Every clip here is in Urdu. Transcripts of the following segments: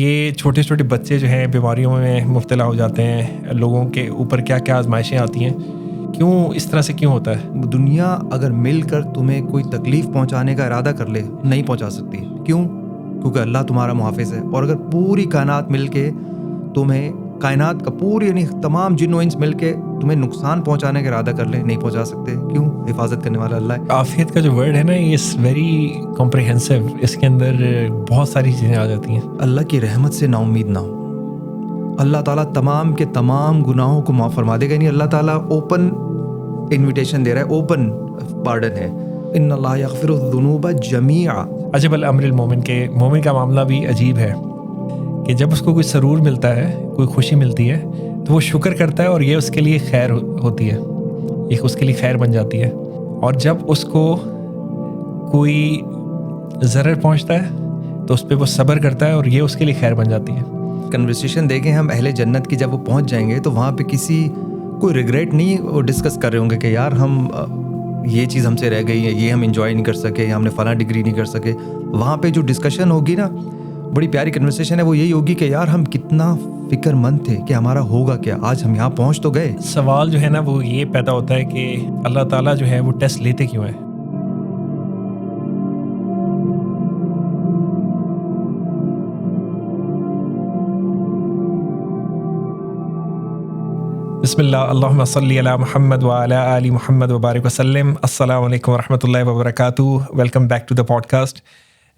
یہ چھوٹے چھوٹے بچے جو ہیں بیماریوں میں مبتلا ہو جاتے ہیں، لوگوں کے اوپر کیا کیا آزمائشیں آتی ہیں، کیوں اس طرح سے کیوں ہوتا ہے؟ دنیا اگر مل کر تمہیں کوئی تکلیف پہنچانے کا ارادہ کر لے نہیں پہنچا سکتی. کیوں؟ کیونکہ اللہ تمہارا محافظ ہے. اور اگر پوری کائنات مل کے تمہیں کائنات کا پوری یعنی تمام جن و انس مل کے تمہیں نقصان پہنچانے کا ارادہ کر لے نہیں پہنچا سکتے. کیوں؟ حفاظت کرنے والا اللہ ہے. عافیت کا جو ورڈ ہے نا، یہ ویری کمپریہنسو، اس کے اندر بہت ساری چیزیں آ جاتی ہیں. اللہ کی رحمت سے نا امید نہ ہو. اللہ تعالیٰ تمام کے تمام گناہوں کو معاف فرما دے گا. یعنی اللہ تعالیٰ اوپن انویٹیشن دے رہا ہے، اوپن پارڈن ہے. ان اللہ یغفر الذنوب جمیعا. عجب الامر المومن کے مومن کا معاملہ بھی عجیب ہے کہ جب اس کو کوئی سرور ملتا ہے، کوئی خوشی ملتی ہے، تو وہ شکر کرتا ہے اور یہ اس کے لیے خیر ہوتی ہے، یہ اس کے لیے خیر بن جاتی ہے. اور جب اس کو کوئی ضرر پہنچتا ہے تو اس پہ وہ صبر کرتا ہے اور یہ اس کے لیے خیر بن جاتی ہے. کنورسیشن دیکھیں ہم اہل جنت کی، جب وہ پہنچ جائیں گے تو وہاں پہ کوئی ریگریٹ نہیں وہ ڈسکس کر رہے ہوں گے کہ یار ہم یہ چیز ہم سے رہ گئی ہے، یہ ہم انجوائے نہیں کر سکے، یا ہم نے فلاں ڈگری نہیں کر سکے. وہاں پہ جو ڈسکشن ہوگی نا، بڑی پیاری کنورسیشن ہے، وہ یہی ہوگی کہ یار ہم کتنا فکر مند تھے کہ ہمارا ہوگا کیا، آج ہم یہاں پہنچ تو گئے. سوال جو ہے نا وہ یہ پیدا ہوتا ہے کہ اللہ تعالیٰ جو ہے وہ ٹیسٹ لیتے کیوں ہیں؟ بسم اللہ، اللہم صلی علی محمد وعلی آل محمد وبارک وسلم. السلام علیکم ورحمۃ اللہ وبرکاتہ. Welcome back to the podcast.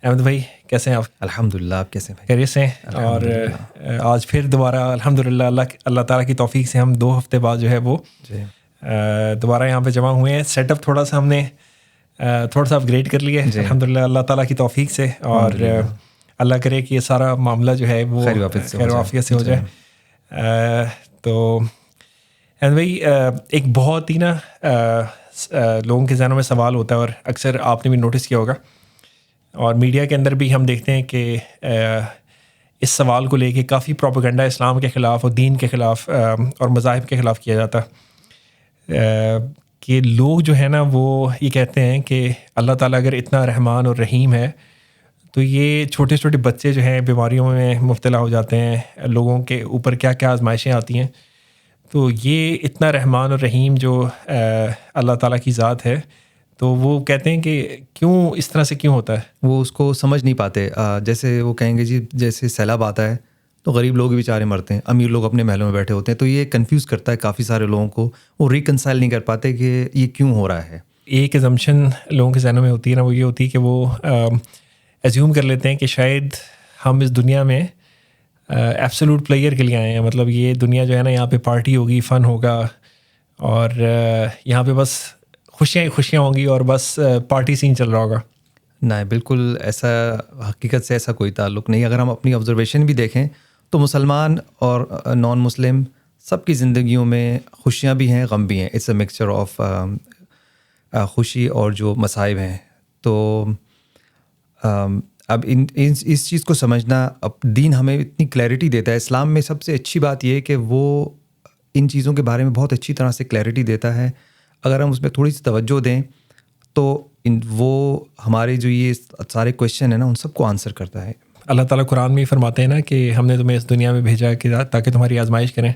Ahmed بھائی کیسے ہیں آپ؟ الحمدللہ. آپ کیسے ہیں؟ خیریت سے؟ اور آج پھر دوبارہ الحمدللہ اللہ تعالیٰ کی توفیق سے ہم 2 ہفتے بعد جو ہے وہ دوبارہ یہاں پہ جمع ہوئے ہیں. سیٹ اپ تھوڑا سا ہم نے تھوڑا سا اپگریڈ کر لیا ہے الحمدللہ اللہ تعالیٰ کی توفیق سے. اور اللہ کرے کہ یہ سارا معاملہ جو ہے وہ خیر و عافیت سے ہو جائے. تو اینڈ بھائی ایک بہت ہی نا لوگوں کے ذہنوں میں سوال ہوتا ہے، اور اکثر آپ نے بھی نوٹس کیا ہوگا، اور میڈیا کے اندر بھی ہم دیکھتے ہیں کہ اس سوال کو لے کے کافی پروپیگنڈا اسلام کے خلاف اور دین کے خلاف اور مذاہب کے خلاف کیا جاتا ہے. کہ لوگ جو ہے نا وہ یہ کہتے ہیں کہ اللہ تعالیٰ اگر اتنا رحمان اور رحیم ہے تو یہ چھوٹے چھوٹے بچے جو ہیں بیماریوں میں مبتلا ہو جاتے ہیں، لوگوں کے اوپر کیا کیا آزمائشیں آتی ہیں، تو یہ اتنا رحمان اور رحیم جو اللہ تعالیٰ کی ذات ہے، تو وہ کہتے ہیں کہ کیوں اس طرح سے کیوں ہوتا ہے. وہ اس کو سمجھ نہیں پاتے. جیسے وہ کہیں گے جی جیسے سیلاب آتا ہے تو غریب لوگ بیچارے مرتے ہیں، امیر لوگ اپنے محلوں میں بیٹھے ہوتے ہیں. تو یہ کنفیوز کرتا ہے کافی سارے لوگوں کو، وہ ریکنسائل نہیں کر پاتے کہ یہ کیوں ہو رہا ہے. ایک ایزمپشن لوگوں کے ذہنوں میں ہوتی ہے نا، وہ یہ ہوتی ہے کہ وہ ایزیوم کر لیتے ہیں کہ شاید ہم اس دنیا میں ایبسولوٹ پلیئر کے لیے آئے ہیں. مطلب یہ دنیا جو ہے نا، یہاں پہ پارٹی ہوگی، فن ہوگا، اور یہاں پہ بس خوشیاں ہی خوشیاں ہوں گی، اور بس پارٹی سین چل رہا ہوگا. نہیں، بالکل ایسا حقیقت سے ایسا کوئی تعلق نہیں. اگر ہم اپنی آبزرویشن بھی دیکھیں تو مسلمان اور نان مسلم سب کی زندگیوں میں خوشیاں بھی ہیں، غم بھی ہیں. اٹس اے مکسچر آف خوشی اور جو مصائب ہیں. تو اب اس چیز کو سمجھنا، اب دین ہمیں اتنی کلیئرٹی دیتا ہے. اسلام میں سب سے اچھی بات یہ ہے کہ وہ ان چیزوں کے بارے میں بہت اچھی طرح سے کلیئرٹی دیتا ہے. اگر ہم اس میں تھوڑی سی توجہ دیں تو وہ ہمارے جو یہ سارے کویشچن ہیں نا، ان سب کو آنسر کرتا ہے. اللہ تعالیٰ قرآن میں ہی فرماتے ہیں نا کہ ہم نے تمہیں اس دنیا میں بھیجا کہ تاکہ تمہاری آزمائش کریں.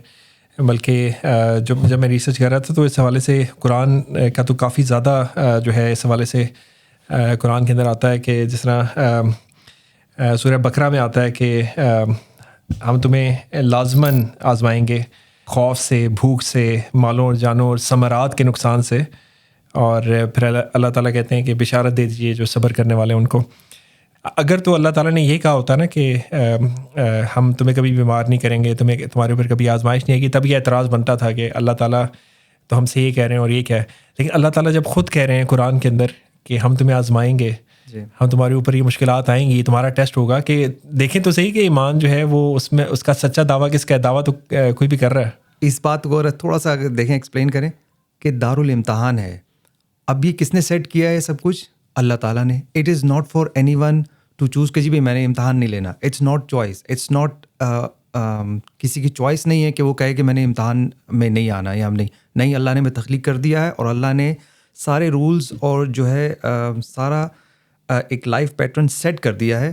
بلکہ جب میں ریسرچ کر رہا تھا تو اس حوالے سے قرآن کا تو کافی زیادہ جو ہے اس حوالے سے قرآن کے اندر آتا ہے کہ جس طرح سورہ بقرہ میں آتا ہے کہ ہم تمہیں لازماً آزمائیں گے، خوف سے، بھوک سے، مالوں اور جانوں اور ثمرات کے نقصان سے. اور پھر اللہ تعالیٰ کہتے ہیں کہ بشارت دے دیجیے جو صبر کرنے والے ہیں ان کو. اگر تو اللہ تعالیٰ نے یہ کہا ہوتا نا کہ ہم تمہیں کبھی بیمار نہیں کریں گے، تمہارے اوپر کبھی آزمائش نہیں آئے گی، تب یہ اعتراض بنتا تھا کہ اللہ تعالیٰ تو ہم سے یہ کہہ رہے ہیں اور یہ کیا ہے. لیکن اللہ تعالیٰ جب خود کہہ رہے ہیں قرآن کے اندر کہ ہم تمہیں آزمائیں گے، ہم تمہارے اوپر یہ مشکلات آئیں گی، تمہارا ٹیسٹ ہوگا، کہ دیکھیں تو صحیح کہ ایمان جو ہے وہ اس میں اس کا سچا دعویٰ کس کا ہے؟ دعویٰ تو کوئی بھی کر رہا ہے. اس بات کو اگر تھوڑا سا دیکھیں، ایکسپلین کریں کہ دارالامتحان ہے. اب یہ کس نے سیٹ کیا ہے سب کچھ؟ اللہ تعالیٰ نے. It is not for anyone to choose کہ جی بھائی میں نے امتحان نہیں لینا. It's not choice. It's not کسی کی چوائس نہیں ہے کہ وہ کہے کہ میں نے امتحان میں نہیں آنا یا ہم نہیں. اللہ نے ہمیں تخلیق کر دیا ہے اور اللہ نے سارے رولز اور جو ہے سارا ایک لائف پیٹرن سیٹ کر دیا ہے.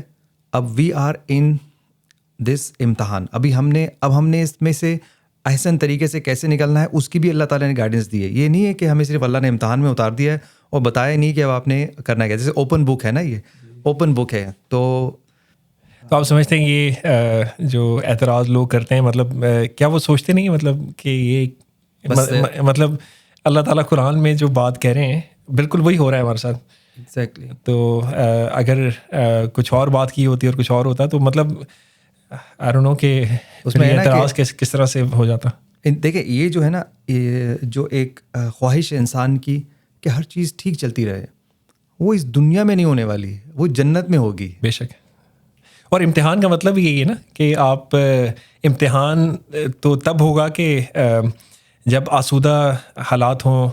اب وی آر ان دس امتحان. اب ہم نے اس میں سے احسن طریقے سے کیسے نکلنا ہے اس کی بھی اللہ تعالیٰ نے گائیڈنس دی ہے. یہ نہیں ہے کہ ہمیں صرف اللہ نے امتحان میں اتار دیا ہے اور بتایا نہیں کہ اب آپ نے کرنا کیا. جیسے اوپن بک ہے نا, یہ اوپن بک ہے. تو آپ سمجھتے ہیں یہ جو اعتراض لوگ کرتے ہیں, مطلب کیا وہ سوچتے نہیں مطلب کہ یہ مطلب اللہ تعالیٰ قرآن میں جو بات کہہ رہے ہیں بالکل وہی ہو رہا ہے ہمارے ساتھ. ایگزیکٹلی. تو اگر کچھ اور بات کی ہوتی اور کچھ اور ہوتا تو مطلب آئی ڈونٹ نو کہ اس میں اعتراض کس طرح سے ہو جاتا. دیکھیں یہ جو ہے نا, یہ جو ایک خواہش ہے انسان کی کہ ہر چیز ٹھیک چلتی رہے, وہ اس دنیا میں نہیں ہونے والی, وہ جنت میں ہوگی. بے شک. اور امتحان کا مطلب یہی ہے نا کہ آپ امتحان تو تب ہوگا کہ جب آسودہ حالات ہوں,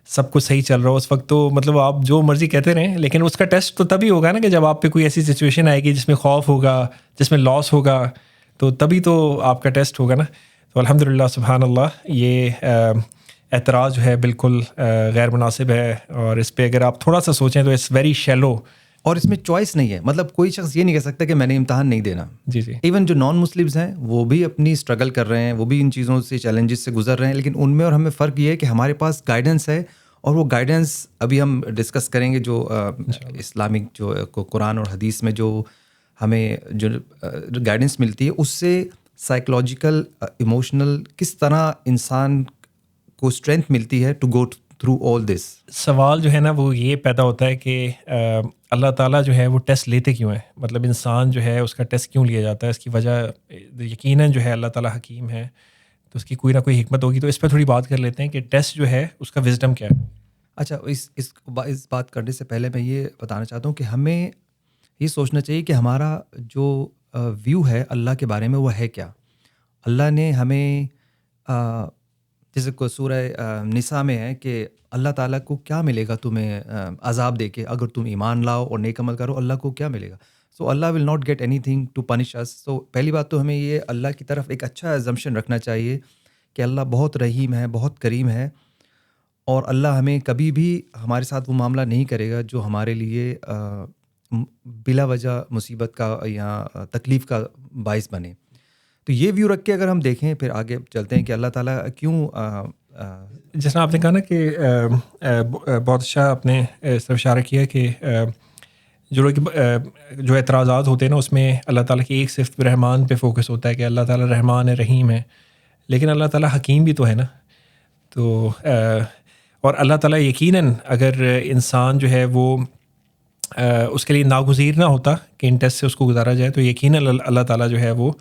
سب کچھ صحیح چل رہا ہو, اس وقت تو مطلب آپ جو مرضی کہتے رہیں, لیکن اس کا ٹیسٹ تو تبھی ہوگا نا کہ جب آپ پہ کوئی ایسی سچویشن آئے گی جس میں خوف ہوگا, جس میں لاس ہوگا, تو تبھی تو آپ کا ٹیسٹ ہوگا نا. تو الحمدللہ سبحان اللہ, یہ اعتراض جو ہے بالکل غیر مناسب ہے, اور اس پہ اگر آپ تھوڑا سا سوچیں تو اٹس ویری شیلو. اور اس میں چوائس نہیں ہے, مطلب کوئی شخص یہ نہیں کہہ سکتا کہ میں نے امتحان نہیں دینا. جی جی. ایون جو نان مسلمز ہیں وہ بھی اپنی اسٹرگل کر رہے ہیں, وہ بھی ان چیزوں سے چیلنجز سے گزر رہے ہیں, لیکن ان میں اور ہمیں فرق یہ ہے کہ ہمارے پاس گائیڈنس ہے, اور وہ گائیڈنس ابھی ہم ڈسکس کریں گے. جو اسلامک جو قرآن اور حدیث میں جو ہمیں جو گائیڈنس ملتی ہے, اس سے سائیکولوجیکل ایموشنل کس طرح انسان کو اسٹرینتھ ملتی ہے ٹو گو تھرو آل دس. سوال جو ہے نا وہ یہ پیدا ہوتا ہے کہ اللہ تعالیٰ جو ہے وہ ٹیسٹ لیتے کیوں ہیں, مطلب انسان جو ہے اس کا ٹیسٹ کیوں لیا جاتا ہے. اس کی وجہ یقیناً جو ہے اللہ تعالیٰ حکیم ہے, تو اس کی کوئی نہ کوئی حکمت ہوگی. تو اس پہ تھوڑی بات کر لیتے ہیں کہ ٹیسٹ جو ہے اس کا وزڈم کیا ہے. اچھا, اس بات کرنے سے پہلے میں یہ بتانا چاہتا ہوں کہ ہمیں یہ سوچنا چاہیے کہ ہمارا جو ویو ہے اللہ کے بارے میں وہ ہے کیا. اللہ نے ہمیں جیسے کو سورہ نساء میں ہے کہ اللہ تعالیٰ کو کیا ملے گا تمہیں عذاب دے کے, اگر تم ایمان لاؤ اور نیک عمل کرو اللہ کو کیا ملے گا. So Allah will not get anything to punish us. So پہلی بات تو ہمیں یہ اللہ کی طرف ایک اچھا ایزمپشن رکھنا چاہیے کہ اللہ بہت رحیم ہے, بہت کریم ہے, اور اللہ ہمیں کبھی بھی ہمارے ساتھ وہ معاملہ نہیں کرے گا جو ہمارے لیے بلا وجہ مصیبت کا یا تکلیف کا باعث بنے. تو یہ ویو رکھ کے اگر ہم دیکھیں پھر آگے چلتے ہیں کہ اللہ تعالیٰ کیوں جس طرح آپ نے کہا نا کہ بہت اچھا آپ نے اس طرف اشارہ کیا کہ جو اعتراضات ہوتے ہیں نا اس میں اللہ تعالیٰ کی ایک صفت رحمان پہ فوکس ہوتا ہے کہ اللہ تعالیٰ رحمان ہے, رحیم ہے, لیکن اللہ تعالیٰ حکیم بھی تو ہے نا. تو اور اللہ تعالیٰ یقیناً اگر انسان جو ہے وہ اس کے لیے ناگزیر نہ ہوتا کہ ان ٹیسٹ سے اس کو گزارا جائے, تو یقیناً اللہ تعالیٰ جو ہے وہ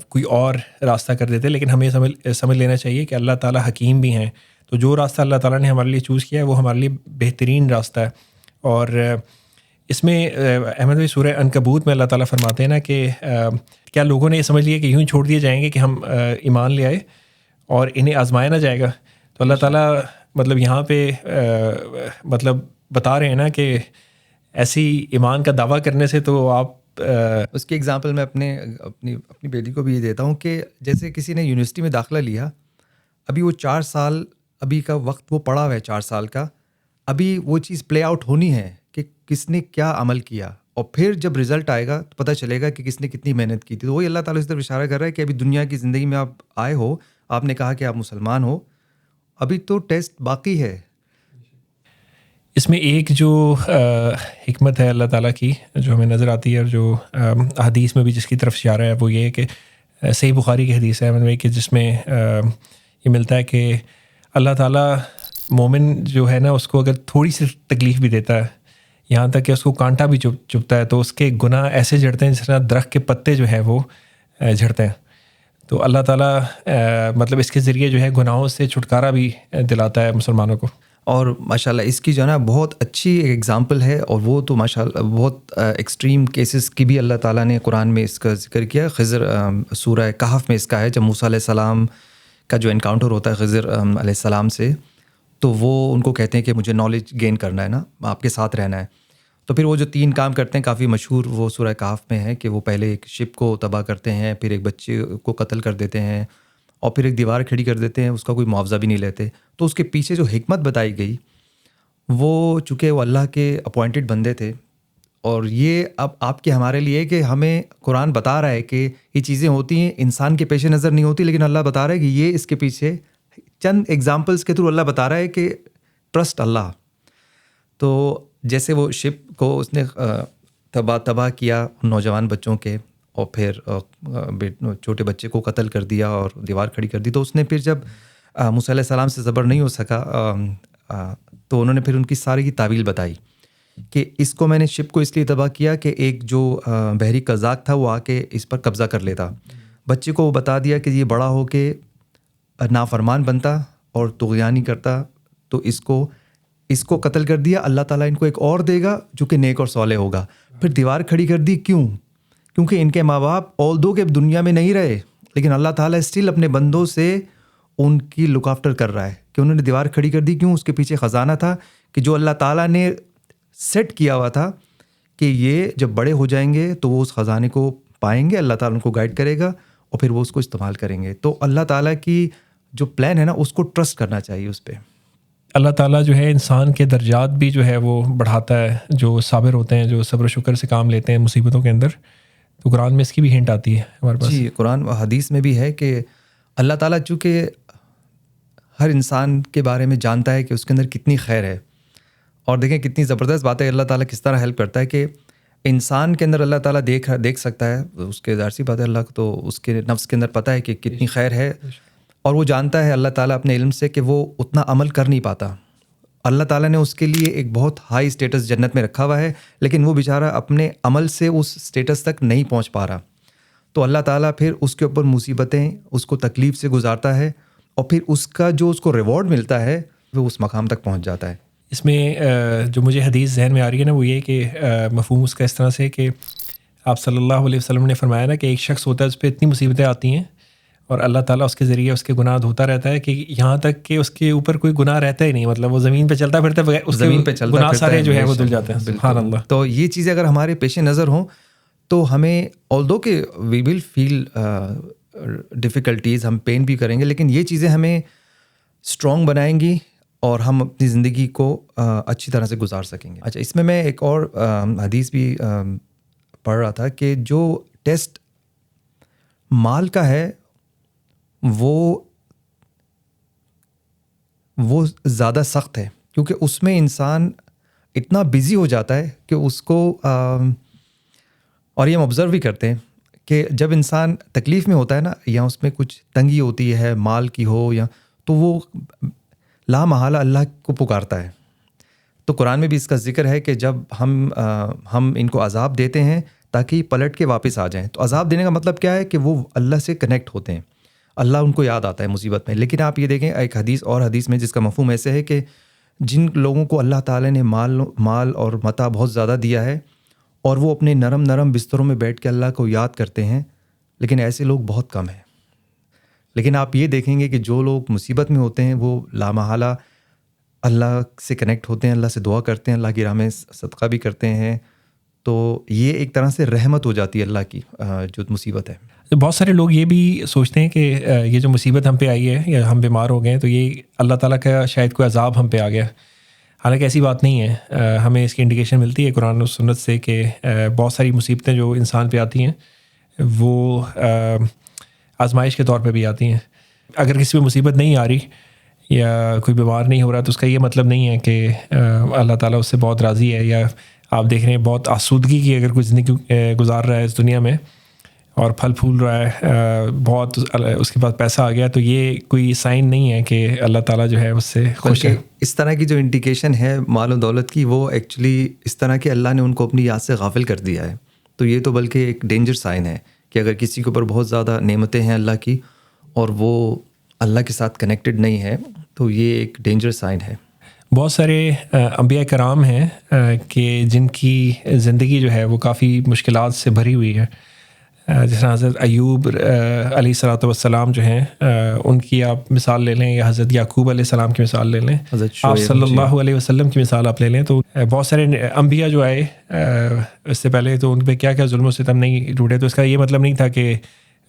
کوئی اور راستہ کر دیتے. لیکن ہمیں سمجھ لینا چاہیے کہ اللہ تعالیٰ حکیم بھی ہیں, تو جو راستہ اللہ تعالیٰ نے ہمارے لیے چوز کیا ہے وہ ہمارے لیے بہترین راستہ ہے. اور اس میں احمد بھائی سورہ عنکبوت میں اللہ تعالیٰ فرماتے ہیں نا کہ کیا لوگوں نے یہ سمجھ لیا کہ یوں ہی چھوڑ دیے جائیں گے کہ ہم ایمان لے آئے اور انہیں آزمایا نہ جائے گا. تو اللہ تعالیٰ مطلب یہاں پہ مطلب بتا رہے ہیں نا کہ ایسی ایمان کا دعویٰ کرنے سے تو آپ اس کی ایگزامپل میں اپنی بیٹی کو بھی یہ دیتا ہوں کہ جیسے کسی نے یونیورسٹی میں داخلہ لیا, ابھی وہ 4 سال ابھی کا وقت وہ پڑا ہوا ہے 4 سال کا, ابھی وہ چیز پلے آؤٹ ہونی ہے کہ کس نے کیا عمل کیا, اور پھر جب رزلٹ آئے گا تو پتہ چلے گا کہ کس نے کتنی محنت کی تھی. تو وہی اللہ تعالیٰ اس طرف اشارہ کر رہا ہے کہ ابھی دنیا کی زندگی میں آپ آئے ہو, آپ نے کہا کہ آپ مسلمان ہو, ابھی تو ٹیسٹ باقی ہے. اس میں ایک جو حکمت ہے اللہ تعالیٰ کی جو ہمیں نظر آتی ہے, اور جو حدیث میں بھی جس کی طرف اشارہ ہے وہ یہ ہے کہ صحیح بخاری کی حدیث ہے کہ جس میں یہ ملتا ہے کہ اللہ تعالیٰ مومن جو ہے نا اس کو اگر تھوڑی سی تکلیف بھی دیتا ہے, یہاں تک کہ اس کو کانٹا بھی چبھتا ہے, تو اس کے گناہ ایسے جھڑتے ہیں جس طرح درخت کے پتے جو ہے وہ جھڑتے ہیں. تو اللہ تعالیٰ مطلب اس کے ذریعے جو ہے گناہوں سے چھٹکارا بھی دلاتا ہے مسلمانوں کو. اور ماشاءاللہ اس کی جو ہے نا بہت اچھی ایک ایگزامپل ہے, اور وہ تو ماشاءاللہ بہت ایکسٹریم کیسز کی بھی اللہ تعالیٰ نے قرآن میں اس کا ذکر کیا. خضر سورہ کہف میں اس کا ہے, جب موسیٰ علیہ السلام کا جو انکاؤنٹر ہوتا ہے خضر علیہ السلام سے, تو وہ ان کو کہتے ہیں کہ مجھے نالج گین کرنا ہے نا, آپ کے ساتھ رہنا ہے. تو پھر وہ جو 3 کام کرتے ہیں کافی مشہور وہ سورہ کہف میں ہے کہ وہ پہلے ایک شپ کو تباہ کرتے ہیں, پھر ایک بچے کو قتل کر دیتے ہیں, اور پھر ایک دیوار کھڑی کر دیتے ہیں, اس کا کوئی معاوضہ بھی نہیں لیتے. تو اس کے پیچھے جو حکمت بتائی گئی وہ چونکہ وہ اللہ کے اپوائنٹڈ بندے تھے, اور یہ اب آپ کے ہمارے لیے کہ ہمیں قرآن بتا رہا ہے کہ یہ چیزیں ہوتی ہیں، انسان کے پیش نظر نہیں ہوتی، لیکن اللہ بتا رہا ہے کہ یہ اس کے پیچھے چند ایگزامپلس کے تھرو اللہ بتا رہا ہے کہ ٹرسٹ اللہ. تو جیسے وہ شپ کو اس نے تباہ کیا نوجوان بچوں کے، اور پھر چھوٹے بچے کو قتل کر دیا اور دیوار کھڑی کر دی، تو اس نے پھر جب موسیٰ علیہ السلام سے صبر نہیں ہو سکا تو انہوں نے پھر ان کی ساری کی تعویل بتائی کہ اس کو میں نے شپ کو اس لیے تباہ کیا کہ ایک جو بحری قزاق تھا وہ آ کے اس پر قبضہ کر لیتا. بچے کو وہ بتا دیا کہ یہ بڑا ہو کے نافرمان بنتا اور طغیانی کرتا، تو اس کو قتل کر دیا. اللہ تعالیٰ ان کو ایک اور دے گا جو کہ نیک اور صالح ہوگا. پھر دیوار کھڑی کر دی. کیوں؟ کیونکہ ان کے ماں باپ آلدو کے دنیا میں نہیں رہے، لیکن اللہ تعالیٰ اسٹل اپنے بندوں سے ان کی لک آفٹر کر رہا ہے کہ انہوں نے دیوار کھڑی کر دی. کیوں؟ اس کے پیچھے خزانہ تھا کہ جو اللہ تعالیٰ نے سیٹ کیا ہوا تھا کہ یہ جب بڑے ہو جائیں گے تو وہ اس خزانے کو پائیں گے، اللہ تعالیٰ ان کو گائیڈ کرے گا اور پھر وہ اس کو استعمال کریں گے. تو اللہ تعالیٰ کی جو پلان ہے نا، اس کو ٹرسٹ کرنا چاہیے اس پہ. اللہ تعالیٰ جو ہے انسان کے درجات بھی جو ہے وہ بڑھاتا ہے، جو صابر ہوتے ہیں، جو صبر و شکر سے کام لیتے ہیں مصیبتوں کے اندر. تو قرآن میں اس کی بھی ہنٹ آتی ہے ہمارے پاس. جی، قرآن و حدیث میں بھی ہے کہ اللہ تعالیٰ چونکہ ہر انسان کے بارے میں جانتا ہے کہ اس کے اندر کتنی خیر ہے. اور دیکھیں کتنی زبردست بات ہے، اللہ تعالیٰ کس طرح ہیلپ کرتا ہے کہ انسان کے اندر اللہ تعالیٰ دیکھ سکتا ہے، اس کے ظاہر سی بات ہے، اللہ کو تو اس کے نفس کے اندر پتہ ہے کہ کتنی خیر ہے، اور وہ جانتا ہے اللہ تعالیٰ اپنے علم سے کہ وہ اتنا عمل کر نہیں پاتا. اللہ تعالیٰ نے اس کے لیے ایک بہت ہائی اسٹیٹس جنت میں رکھا ہوا ہے، لیکن وہ بیچارہ اپنے عمل سے اس اسٹیٹس تک نہیں پہنچ پا رہا. تو اللہ تعالیٰ پھر اس کے اوپر مصیبتیں، اس کو تکلیف سے گزارتا ہے، اور پھر اس کا جو اس کو ریوارڈ ملتا ہے وہ اس مقام تک پہنچ جاتا ہے. اس میں جو مجھے حدیث ذہن میں آ رہی ہے نا، وہ یہ کہ مفہوم اس کا اس طرح سے کہ آپ صلی اللہ علیہ وسلم نے فرمایا نا کہ ایک شخص ہوتا ہے اس پہ اتنی مصیبتیں آتی ہیں اور اللہ تعالیٰ اس کے ذریعے اس کے گناہ دھوتا رہتا ہے کہ یہاں تک کہ اس کے اوپر کوئی گناہ رہتا ہی نہیں، مطلب وہ زمین پہ چلتا پھرتا ہے، اس زمین پہ چلتا گناہ سارے جو ہے وہ دھل ہے. جاتے ہیں. سبحان اللہ. تو یہ چیزیں اگر ہمارے پیش نظر ہوں تو ہمیں آلدو کہ وی ول فیل ڈیفیکلٹیز، ہم پین بھی کریں گے، لیکن یہ چیزیں ہمیں اسٹرانگ بنائیں گی اور ہم اپنی زندگی کو اچھی طرح سے گزار سکیں گے. اچھا، اس میں ایک اور حدیث بھی پڑھ رہا تھا کہ جو ٹیسٹ مال کا ہے وہ زیادہ سخت ہے، کیونکہ اس میں انسان اتنا بزی ہو جاتا ہے کہ اس کو اور یہ ہم آبزرو بھی کرتے ہیں کہ جب انسان تکلیف میں ہوتا ہے نا، یا اس میں کچھ تنگی ہوتی ہے مال کی ہو، یا تو وہ لا محالہ اللہ کو پکارتا ہے. تو قرآن میں بھی اس کا ذکر ہے کہ جب ہم ان کو عذاب دیتے ہیں تاکہ پلٹ کے واپس آ جائیں. تو عذاب دینے کا مطلب کیا ہے کہ وہ اللہ سے کنیکٹ ہوتے ہیں، اللہ ان کو یاد آتا ہے مصیبت میں. لیکن آپ یہ دیکھیں ایک حدیث میں جس کا مفہوم ایسے ہے کہ جن لوگوں کو اللہ تعالیٰ نے مال اور متاع بہت زیادہ دیا ہے اور وہ اپنے نرم بستروں میں بیٹھ کے اللہ کو یاد کرتے ہیں، لیکن ایسے لوگ بہت کم ہیں. لیکن آپ یہ دیکھیں گے کہ جو لوگ مصیبت میں ہوتے ہیں وہ لامحالہ اللہ سے کنیکٹ ہوتے ہیں، اللہ سے دعا کرتے ہیں، اللہ کی راہ میں صدقہ بھی کرتے ہیں. تو یہ ایک طرح سے رحمت ہو جاتی ہے اللہ کی جو مصیبت ہے. بہت سارے لوگ یہ بھی سوچتے ہیں کہ یہ جو مصیبت ہم پہ آئی ہے یا ہم بیمار ہو گئے ہیں تو یہ اللہ تعالیٰ کا شاید کوئی عذاب ہم پہ آ گیا. حالانکہ ایسی بات نہیں ہے. ہمیں اس کی انڈیکیشن ملتی ہے قرآن و سنت سے کہ بہت ساری مصیبتیں جو انسان پہ آتی ہیں وہ آزمائش کے طور پہ بھی آتی ہیں. اگر کسی پہ مصیبت نہیں آ رہی یا کوئی بیمار نہیں ہو رہا تو اس کا یہ مطلب نہیں ہے کہ اللہ تعالیٰ اس سے بہت راضی ہے، یا آپ دیکھ رہے ہیں بہت آسودگی کی اگر کوئی زندگی گزار رہا ہے اس دنیا میں اور پھل پھول رہا ہے، بہت اس کے پاس پیسہ آ گیا، تو یہ کوئی سائن نہیں ہے کہ اللہ تعالیٰ جو ہے اس سے خوش ہے. اس طرح کی جو انڈیکیشن ہے مال و دولت کی، وہ ایکچولی اس طرح کہ اللہ نے ان کو اپنی یاد سے غافل کر دیا ہے. تو یہ تو بلکہ ایک ڈینجر سائن ہے کہ اگر کسی کے اوپر بہت زیادہ نعمتیں ہیں اللہ کی اور وہ اللہ کے ساتھ کنیکٹڈ نہیں ہے تو یہ ایک ڈینجر سائن ہے. بہت سارے انبیاء کرام ہیں کہ جن کی زندگی جو ہے وہ کافی مشکلات سے بھری ہوئی ہے. جیسے حضرت ایوب علیہ الصلوۃ والسلام جو ہیں ان کی آپ مثال لے لیں، یا حضرت یعقوب علیہ السلام کی مثال لے لیں، آپ صلی اللہ علیہ وسلم کی مثال آپ لے لیں. تو بہت سارے انبیاء جو آئے اس سے پہلے تو ان پہ کیا کیا ظلم و ستم نہیں ٹوٹے. تو اس کا یہ مطلب نہیں تھا کہ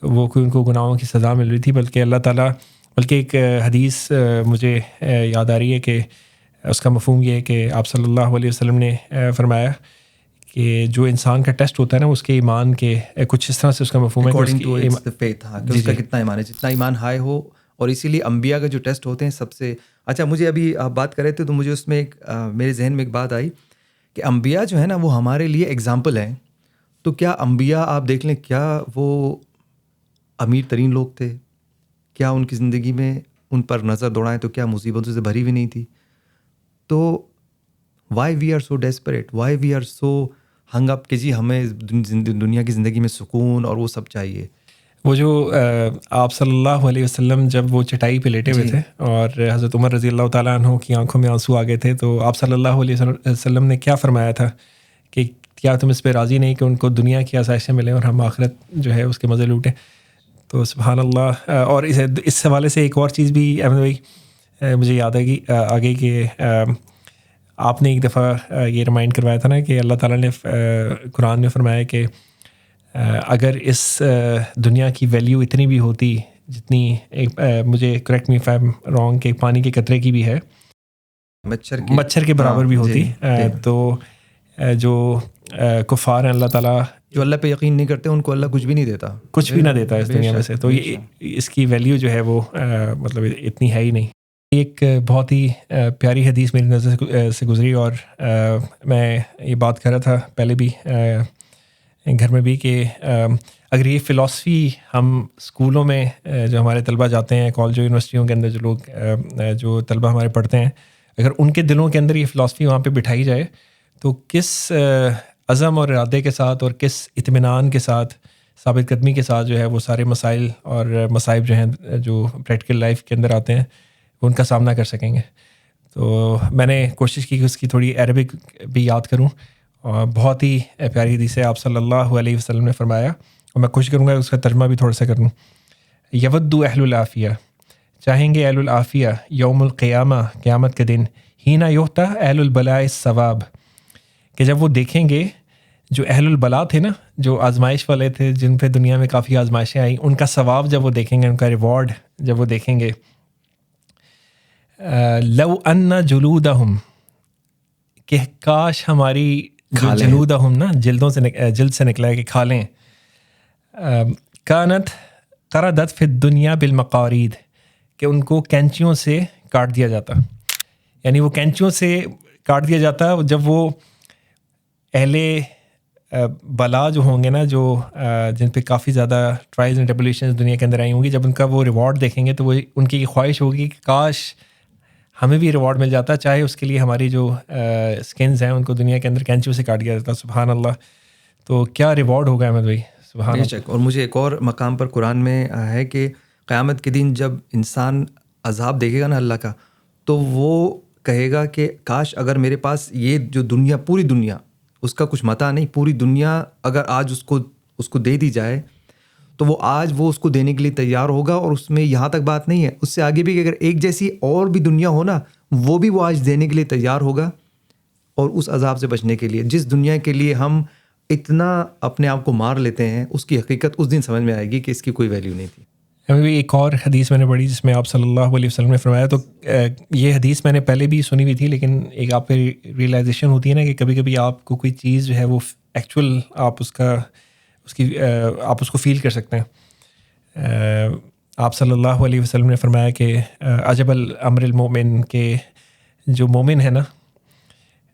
وہ کوئی ان کو گناہوں کی سزا مل رہی تھی، بلکہ اللہ تعالیٰ، بلکہ ایک حدیث مجھے یاد آ رہی ہے کہ اس کا مفہوم یہ ہے کہ آپ صلی اللہ علیہ وسلم نے فرمایا کہ جو انسان کا ٹیسٹ ہوتا ہے نا اس کے ایمان کے کچھ اس طرح سے اس کا مفہوم ہے اکارڈنگ ٹو اٹس فیتھ، ہاں، کہ اس کا کتنا ایمان ہے، جتنا ایمان ہائی ہو. اور اسی لیے انبیاء کا جو ٹیسٹ ہوتے ہیں سب سے اچھا. مجھے ابھی آپ بات کر رہے تھے تو مجھے اس میں ایک میرے ذہن میں ایک بات آئی کہ انبیاء جو ہے نا وہ ہمارے لیے ایگزامپل ہیں. تو کیا انبیاء آپ دیکھ لیں کیا وہ امیر ترین لوگ تھے؟ کیا ان کی زندگی میں ان پر نظر دوڑائیں تو کیا مصیبتوں سے بھری ہوئی نہیں تھی؟ تو why we are so desperate, why we are so hung up کہ جی ہمیں دنیا کی زندگی میں سکون اور وہ سب چاہیے. وہ جو آپ صلی اللہ علیہ وسلم جب وہ چٹائی پہ لیٹے ہوئے تھے اور حضرت عمر رضی اللہ تعالیٰ عنہ کی آنکھوں میں آنسو آ گئے تھے، تو آپ صلی اللہ علیہ وسلم نے کیا فرمایا تھا کہ کیا تم اس پہ راضی نہیں کہ ان کو دنیا کی آسائشیں ملیں اور ہم آخرت جو ہے اس کے مزے لوٹیں؟ تو سبحان اللہ. اور اس حوالے سے ایک اور چیز بھی احمد بھائی مجھے یاد آ گئی کہ آپ نے ایک دفعہ یہ ریمائنڈ کروایا تھا نا کہ اللہ تعالیٰ نے قرآن میں فرمایا کہ اگر اس دنیا کی ویلیو اتنی بھی ہوتی جتنی مجھے correct me if I am wrong کہ پانی کے قطرے کی بھی ہے، مچھر کے برابر بھی ہوتی، تو جو کفار ہیں اللہ تعالیٰ جو اللہ پہ یقین نہیں کرتے ان کو اللہ کچھ بھی نہیں دیتا، کچھ بھی نہ دیتا اس دنیا میں سے. تو اس کی ویلیو جو ہے وہ مطلب اتنی ہے ہی نہیں. ایک بہت ہی پیاری حدیث میری نظر سے گزری اور میں یہ بات کر رہا تھا پہلے بھی گھر میں بھی کہ اگر یہ فلاسفی ہم اسکولوں میں جو ہمارے طلبہ جاتے ہیں، کالج یونیورسٹیوں کے اندر جو لوگ جو طلبہ ہمارے پڑھتے ہیں، اگر ان کے دلوں کے اندر یہ فلاسفی وہاں پہ بٹھائی جائے تو کس عزم اور ارادے کے ساتھ اور کس اطمینان کے ساتھ، ثابت قدمی کے ساتھ جو ہے وہ سارے مسائل اور مصائب جو ہیں جو پریکٹیکل لائف کے اندر آتے ہیں ان کا سامنا کر سکیں گے. تو میں نے کوشش کی کہ اس کی تھوڑی عربک بھی یاد کروں، اور بہت ہی پیاری حدیث ہے. آپ صلی اللہ علیہ وسلم نے فرمایا، اور میں کوشش کروں گا اس کا ترجمہ بھی تھوڑا سا کر لوں. یودو اہل العافیہ، چاہیں گے اہل العافیہ یوم القیامہ، قیامت کے دن، ہینا یوہتا اہل البلاء الثواب، کہ جب وہ دیکھیں گے جو اہل البلاء تھے نا، جو آزمائش والے تھے، جن پہ دنیا میں کافی آزمائشیں آئیں، ان کا ثواب جب وہ دیکھیں گے، ان کا ریوارڈ جب وہ دیکھیں گے، لو ان جلودہم، کہ کاش ہماری جو جلودہم نا جلدوں سے جلد سے نکلا ہے کہ کھا لیں، کانت قردت فی الدنیا بالمقارید، کہ ان کو کینچیوں سے کاٹ دیا جاتا. یعنی وہ کینچیوں سے کاٹ دیا جاتا جب وہ اہل بلا جو ہوں گے نا، جو جن پہ کافی زیادہ ٹرائلز اینڈ ٹریبولیشنز دنیا کے اندر آئی ہوں گی، جب ان کا وہ ریوارڈ دیکھیں گے تو وہ ان کی یہ خواہش ہوگی کہ کاش ہمیں بھی ریوارڈ مل جاتا، چاہے اس کے لیے ہماری جو اسکنز ہیں ان کو دنیا کے اندر کینچیوں سے کاٹ دیا جاتا. سبحان اللہ. تو کیا ریوارڈ ہوگا احمد بھائی، سبحان اللہ. اور مجھے ایک اور مقام پر قرآن میں ہے کہ قیامت کے دن جب انسان عذاب دیکھے گا نا اللہ کا، تو وہ کہے گا کہ کاش اگر میرے پاس یہ جو دنیا، پوری دنیا، اس کا کچھ متاع نہیں، پوری دنیا اگر آج اس کو دے دی جائے تو وہ آج وہ اس کو دینے کے لیے تیار ہوگا. اور اس میں یہاں تک بات نہیں ہے، اس سے آگے بھی کہ اگر ایک جیسی اور بھی دنیا ہو نا، وہ بھی وہ آج دینے کے لیے تیار ہوگا. اور اس عذاب سے بچنے کے لیے جس دنیا کے لیے ہم اتنا اپنے آپ کو مار لیتے ہیں، اس کی حقیقت اس دن سمجھ میں آئے گی کہ اس کی کوئی ویلیو نہیں تھی. ابھی ایک اور حدیث میں نے پڑھی جس میں آپ صلی اللہ علیہ وسلم نے فرمایا، تو یہ حدیث میں نے پہلے بھی سنی ہوئی تھی، لیکن ایک آپ پہ ریئلائزیشن ہوتی ہے نا کہ کبھی کبھی آپ کو کوئی چیز جو ہے وہ ایکچوئل آپ اس کو فیل کر سکتے ہیں. آپ صلی اللہ علیہ وسلم نے فرمایا کہ عجب الامر المومن، کہ جو مومن ہے نا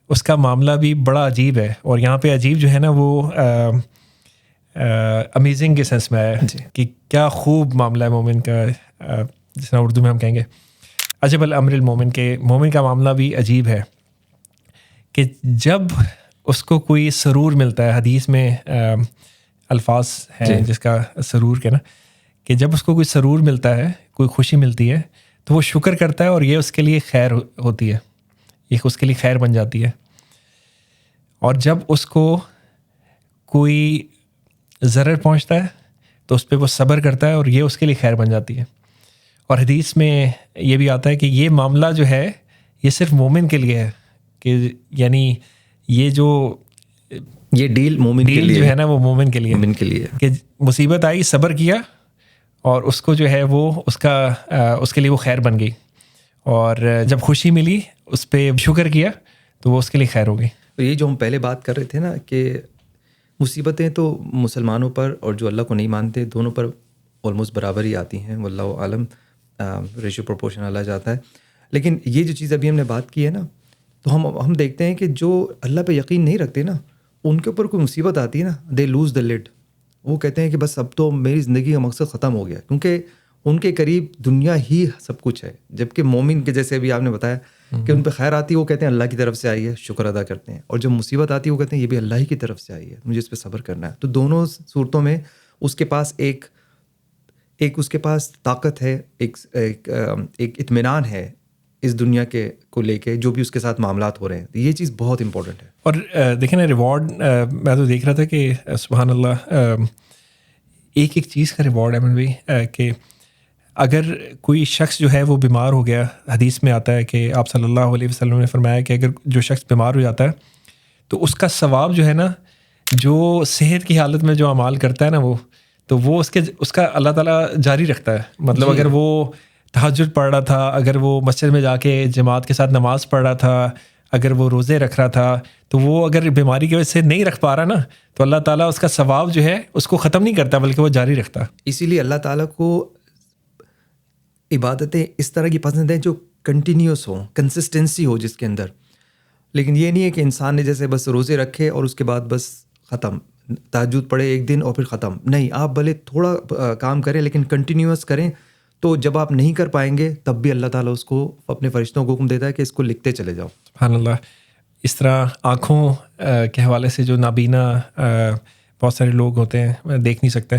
اس کا معاملہ بھی بڑا عجیب ہے. اور یہاں پہ عجیب جو ہے نا وہ امیزنگ کے سینس میں ہے کہ کیا خوب معاملہ ہے مومن کا، جس طرح اردو میں ہم کہیں گے عجب الامر المومن، کہ مومن کا معاملہ بھی عجیب ہے کہ جب اس کو کوئی سرور ملتا ہے، حدیث میں الفاظ ہیں جس کا سرور کے نا، کہ جب اس کو کوئی سرور ملتا ہے، کوئی خوشی ملتی ہے، تو وہ شکر کرتا ہے اور یہ اس کے لیے خیر ہوتی ہے، یہ اس کے لیے خیر بن جاتی ہے. اور جب اس کو کوئی ضرر پہنچتا ہے تو اس پہ وہ صبر کرتا ہے اور یہ اس کے لیے خیر بن جاتی ہے. اور حدیث میں یہ بھی آتا ہے کہ یہ معاملہ جو ہے یہ صرف مومن کے لیے ہے، کہ یعنی یہ جو یہ ڈیل مومن کے لیے جو ہے نا وہ مومن کے لیے کہ مصیبت آئی، صبر کیا، اور اس کو جو ہے وہ اس کے لیے وہ خیر بن گئی. اور جب خوشی ملی اس پہ شکر کیا تو وہ اس کے لیے خیر ہو گئی. تو یہ جو ہم پہلے بات کر رہے تھے نا کہ مصیبتیں تو مسلمانوں پر اور جو اللہ کو نہیں مانتے دونوں پر آلموسٹ برابر ہی آتی ہیں، واللہ عالم، ریشو پروپورشن اللہ جاتا ہے. لیکن یہ جو چیز ابھی ہم نے بات کی ہے نا، تو ہم دیکھتے ہیں کہ جو اللہ پہ یقین نہیں رکھتے نا، ان کے اوپر کوئی مصیبت آتی ہے نا، دے لوز دا لڈ. وہ کہتے ہیں کہ بس اب تو میری زندگی کا مقصد ختم ہو گیا، کیونکہ ان کے قریب دنیا ہی سب کچھ ہے. جبکہ مومن کے جیسے ابھی آپ نے بتایا کہ ان پہ خیر آتی ہے، وہ کہتے ہیں اللہ کی طرف سے آئی ہے، شکر ادا کرتے ہیں. اور جب مصیبت آتی ہے وہ کہتے ہیں یہ بھی اللہ ہی کی طرف سے آئی ہے، مجھے اس پہ صبر کرنا ہے. تو دونوں صورتوں میں اس کے پاس ایک اس کے پاس طاقت ہے، ایک اطمینان ہے اس دنیا کے کو لے کے جو بھی اس کے ساتھ معاملات ہو رہے ہیں. یہ چیز بہت امپورٹنٹ ہے. اور دیکھیں نا ریوارڈ، میں تو دیکھ رہا تھا کہ سبحان اللہ ایک چیز کا ریوارڈ ہے بھائی، کہ اگر کوئی شخص جو ہے وہ بیمار ہو گیا، حدیث میں آتا ہے کہ آپ صلی اللہ علیہ وسلم نے فرمایا کہ اگر جو شخص بیمار ہو جاتا ہے تو اس کا ثواب جو ہے نا، جو صحت کی حالت میں جو اعمال کرتا ہے نا وہ اس کا اللہ تعالیٰ جاری رکھتا ہے. مطلب اگر وہ تہجد پڑھ رہا تھا، اگر وہ مسجد میں جا کے جماعت کے ساتھ نماز پڑھ رہا تھا، اگر وہ روزے رکھ رہا تھا، تو وہ اگر بیماری کی وجہ سے نہیں رکھ پا رہا نا، تو اللہ تعالیٰ اس کا ثواب جو ہے اس کو ختم نہیں کرتا بلکہ وہ جاری رکھتا. اسی لیے اللہ تعالیٰ کو عبادتیں اس طرح کی پسند ہیں جو کنٹینیوس ہوں، کنسسٹنسی ہو جس کے اندر. لیکن یہ نہیں ہے کہ انسان نے جیسے بس روزے رکھے اور اس کے بعد بس ختم، تہجد پڑھے ایک دن اور پھر ختم. نہیں، آپ بھلے تھوڑا کام کریں لیکن کنٹینیوس کریں. تو جب آپ نہیں کر پائیں گے تب بھی اللہ تعالیٰ اس کو اپنے فرشتوں کو حکم دیتا ہے کہ اس کو لکھتے چلے جاؤ. سبحان اللہ. اس طرح آنکھوں کے حوالے سے جو نابینا بہت سارے لوگ ہوتے ہیں، دیکھ نہیں سکتے،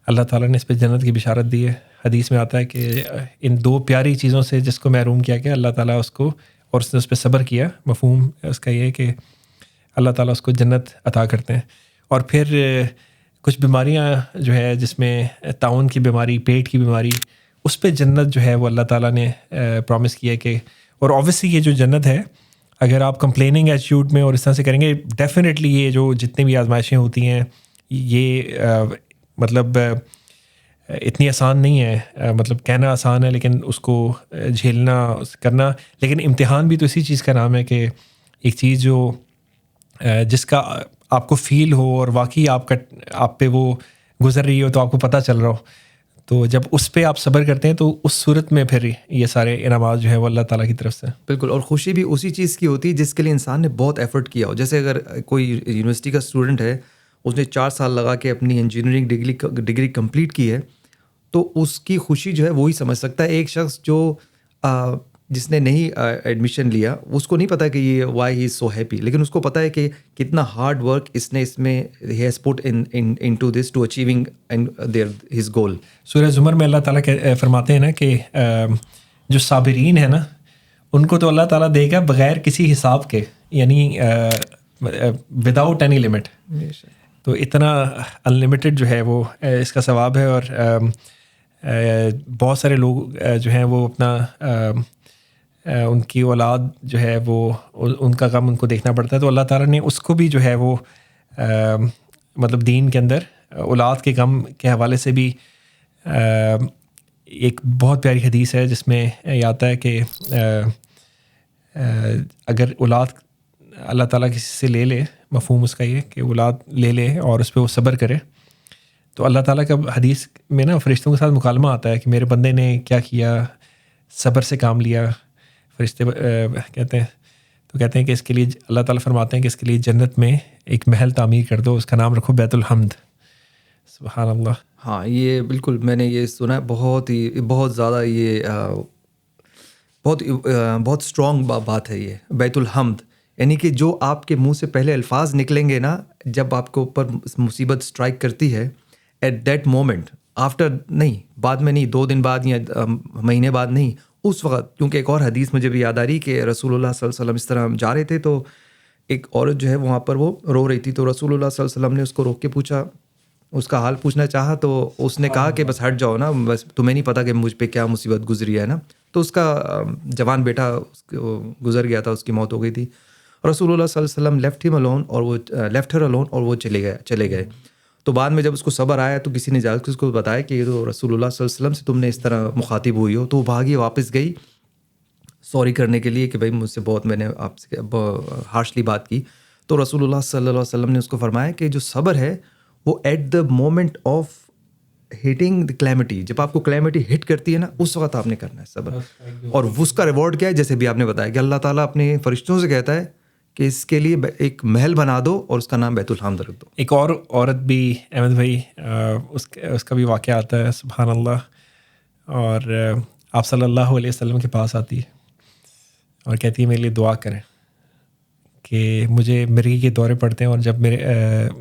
اللہ تعالیٰ نے اس پہ جنت کی بشارت دی ہے. حدیث میں آتا ہے کہ ان دو پیاری چیزوں سے جس کو محروم کیا گیا، اللہ تعالیٰ اس کو، اور اس نے اس پہ صبر کیا. مفہوم اس کا یہ ہے کہ اللہ تعالیٰ اس کو جنت عطا کرتے ہیں. اور پھر کچھ بیماریاں جو ہے جس میں تعاون کی بیماری، پیٹ کی بیماری، اس پہ جنت جو ہے وہ اللہ تعالیٰ نے پرومس کیا ہے کہ، اور اوبویسلی یہ جو جنت ہے اگر آپ کمپلیننگ ایٹیٹیوڈ میں اور اس طرح سے کریں گے، ڈیفینیٹلی یہ جو جتنی بھی آزمائشیں ہوتی ہیں یہ مطلب اتنی آسان نہیں ہے. مطلب کہنا آسان ہے لیکن اس کو جھیلنا کرنا، لیکن امتحان بھی تو اسی چیز کا نام ہے کہ ایک چیز جو جس کا آپ کو فیل ہو اور واقعی آپ پہ وہ گزر رہی ہو تو آپ کو پتہ چل رہا ہو، تو جب اس پہ آپ صبر کرتے ہیں تو اس صورت میں پھر یہ سارے انعامات جو ہے وہ اللہ تعالیٰ کی طرف سے. بالکل. اور خوشی بھی اسی چیز کی ہوتی ہے جس کے لیے انسان نے بہت ایفرٹ کیا ہو. جیسے اگر کوئی یونیورسٹی کا اسٹوڈنٹ ہے، اس نے 4 سال لگا کے اپنی انجینئرنگ ڈگری کمپلیٹ کی ہے، تو اس کی خوشی جو ہے وہی سمجھ سکتا ہے. ایک شخص جو جس نے نہیں ایڈمیشن لیا، اس کو نہیں پتا کہ یہ why he is so happy, لیکن اس کو پتا ہے کہ کتنا ہارڈ ورک اس میں ہی has put into this to achieving his goal. سورہ زمر میں اللہ تعالیٰ فرماتے ہیں نا کہ جو صابرین ہیں نا ان کو تو اللہ تعالیٰ دے گا بغیر کسی حساب کے، یعنی وداؤٹ اینی لمٹ. تو اتنا ان لمیٹڈ جو ہے وہ اس کا ثواب ہے. اور بہت سارے لوگ جو ہیں وہ اپنا ان کی اولاد جو ہے وہ ان کا غم ان کو دیکھنا پڑتا ہے، تو اللہ تعالیٰ نے اس کو بھی جو ہے وہ مطلب دین کے اندر اولاد کے غم کے حوالے سے بھی ایک بہت پیاری حدیث ہے جس میں یہ آتا ہے کہ اگر اولاد اللہ تعالیٰ کسی سے لے لے، مفہوم اس کا یہ کہ اولاد لے لے اور اس پہ وہ صبر کرے، تو اللہ تعالیٰ کا حدیث میں نا فرشتوں کے ساتھ مکالمہ آتا ہے کہ میرے بندے نے کیا کیا، صبر سے کام لیا. فرشتے کہتے ہیں کہ اس کے لیے اللہ تعالیٰ فرماتے ہیں کہ اس کے لیے جنت میں ایک محل تعمیر کر دو، اس کا نام رکھو بیت الحمد. سبحان اللہ. ہاں، یہ بالکل میں نے یہ سنا ہے، بہت زیادہ یہ بہت اسٹرانگ بات ہے یہ بیت الحمد. یعنی کہ جو آپ کے منہ سے پہلے الفاظ نکلیں گے نا، جب آپ کے اوپر مصیبت اسٹرائک کرتی ہے، ایٹ دیٹ مومنٹ، آفٹر نہیں، بعد میں نہیں، 2 دن بعد یا مہینے بعد نہیں، اس وقت. کیونکہ ایک اور حدیث مجھے بھی یاد آ رہی کہ رسول اللہ صلی اللہ علیہ وسلم اس طرح جا رہے تھے تو ایک عورت جو ہے وہاں پر وہ رو رہی تھی، تو رسول اللہ صلی اللہ علیہ وسلم نے اس کو روک کے پوچھا، اس کا حال پوچھنا چاہا، تو اس نے کہا کہ بس ہٹ جاؤ نا، بس تمہیں نہیں پتہ کہ مجھ پہ کیا مصیبت گزری ہے نا. تو اس کا جوان بیٹا گزر گیا تھا، اس کی موت ہو گئی تھی. رسول اللہ صلی اللہ علیہ وسلم لیفٹ ہر الون اور وہ چلے گئے. تو بعد میں جب اس کو صبر آیا تو کسی نے جا کے اس کو بتایا کہ یہ تو رسول اللہ صلی اللہ علیہ وسلم سے تم نے اس طرح مخاطب ہوئی ہو. تو وہ بھاگی واپس گئی سوری کرنے کے لیے کہ بھائی مجھ سے بہت میں نے آپ سے ہارشلی بات کی. تو رسول اللہ صلی اللہ علیہ وسلم نے اس کو فرمایا کہ جو صبر ہے وہ at the moment of hitting the calamity, جب آپ کو کلیمٹی ہٹ کرتی ہے نا اس وقت آپ نے کرنا ہے صبر. اور اس کا ریوارڈ کیا ہے؟ جیسے بھی آپ نے بتایا کہ اللہ تعالیٰ اپنے فرشتوں سے کہتا ہے کہ اس کے لیے ایک محل بنا دو اور اس کا نام بیت الحمد رکھ دو. ایک اور عورت بھی احمد بھائی، اس کا بھی واقعہ آتا ہے، سبحان اللہ، اور آپ صلی اللہ علیہ وسلم کے پاس آتی ہے اور کہتی ہے میرے لیے دعا کریں کہ مجھے مرغی کے دورے پڑتے ہیں، اور جب